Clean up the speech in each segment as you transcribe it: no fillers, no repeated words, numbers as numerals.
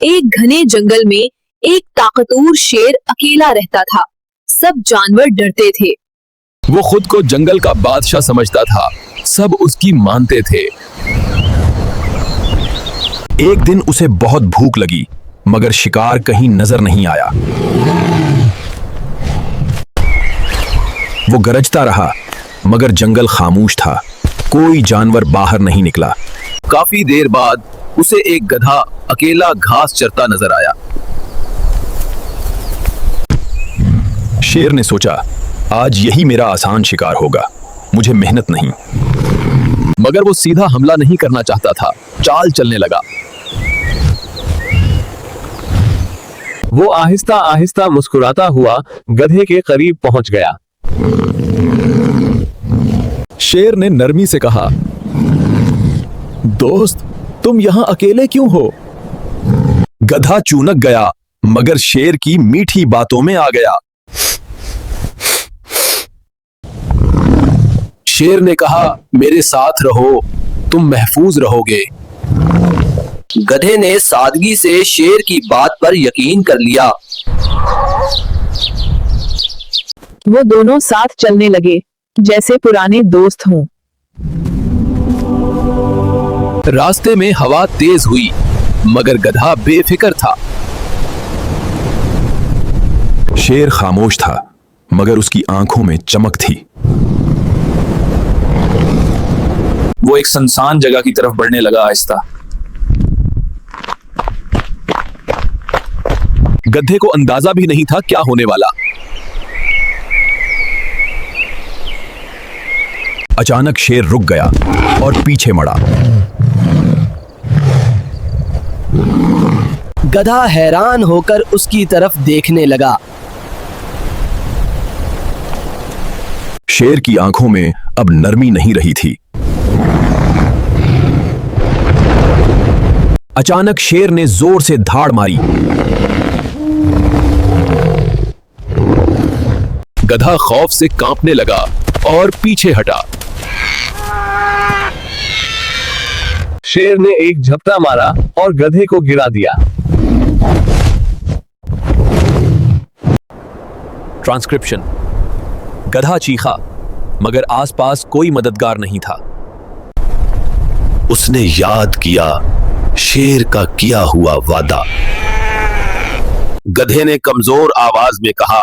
एक घने जंगल में एक ताकतवर शेर अकेला रहता था। सब जानवर डरते थे। वो खुद को जंगल का बादशाह समझता था। सब उसकी मानते थे। एक दिन उसे बहुत भूख लगी, मगर शिकार कहीं नजर नहीं आया। वो गरजता रहा, मगर जंगल खामोश था। कोई जानवर बाहर नहीं निकला। काफी देर बाद उसे एक गधा अकेला घास चरता नजर आया। शेर ने सोचा, आज यही मेरा आसान शिकार होगा, मुझे मेहनत नहीं। मगर वो सीधा हमला नहीं करना चाहता था, चाल चलने लगा। वो आहिस्ता आहिस्ता मुस्कुराता हुआ गधे के करीब पहुंच गया। शेर ने नरमी से कहा, दोस्त, तुम यहां अकेले क्यों हो? गधा चूनक गया, मगर शेर की मीठी बातों में आ गया। शेर ने कहा, मेरे साथ रहो, तुम महफूज रहोगे। गधे ने सादगी से शेर की बात पर यकीन कर लिया। वो दोनों साथ चलने लगे, जैसे पुराने दोस्त हों। रास्ते में हवा तेज हुई, मगर गधा बेफिक्र था। शेर खामोश था, मगर उसकी आंखों में चमक थी। वो एक सुनसान जगह की तरफ बढ़ने लगा आहिस्ता। गधे को अंदाजा भी नहीं था क्या होने वाला। अचानक शेर रुक गया और पीछे मुड़ा। गधा हैरान होकर उसकी तरफ देखने लगा। शेर की आंखों में अब नरमी नहीं रही थी। अचानक शेर ने जोर से धाड़ मारी। गधा खौफ से कांपने लगा और पीछे हटा। शेर ने एक झपटा मारा और गधे को गिरा दिया। ट्रांसक्रिप्शन। गधा चीखा, मगर आसपास कोई मददगार नहीं था। उसने याद किया शेर का किया हुआ वादा। गधे ने कमजोर आवाज में कहा,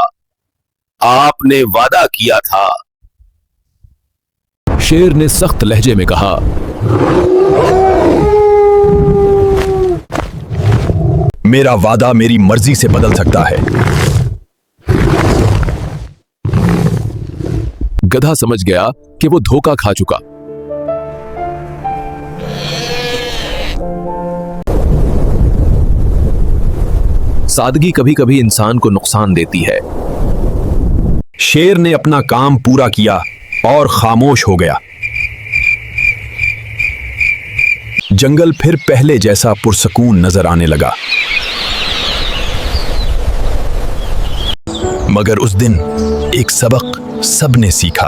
आपने वादा किया था। शेर ने सख्त लहजे में कहा, मेरा वादा मेरी मर्जी से बदल सकता है। गधा समझ गया कि वो धोखा खा चुका। सादगी कभी कभी इंसान को नुकसान देती है। शेर ने अपना काम पूरा किया और खामोश हो गया। जंगल फिर पहले जैसा पुरसकून नजर आने लगा। मगर उस दिन एक सबक सबने सीखा।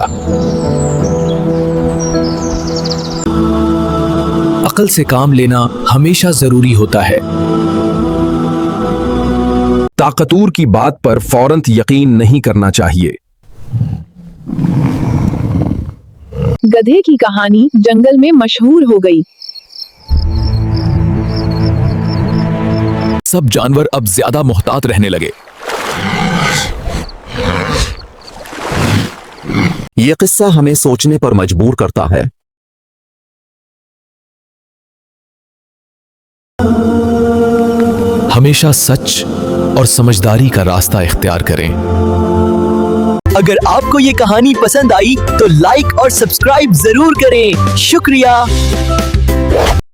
अकल से काम लेना हमेशा जरूरी होता है। ताकतूर की बात पर फौरन यकीन नहीं करना चाहिए। गधे की कहानी जंगल में मशहूर हो गई। सब जानवर अब ज्यादा मोहतात रहने लगे। ये किस्सा हमें सोचने पर मजबूर करता है। हमेशा सच और समझदारी का रास्ता इख्तियार करें। अगर आपको ये कहानी पसंद आई तो लाइक और सब्सक्राइब जरूर करें। शुक्रिया।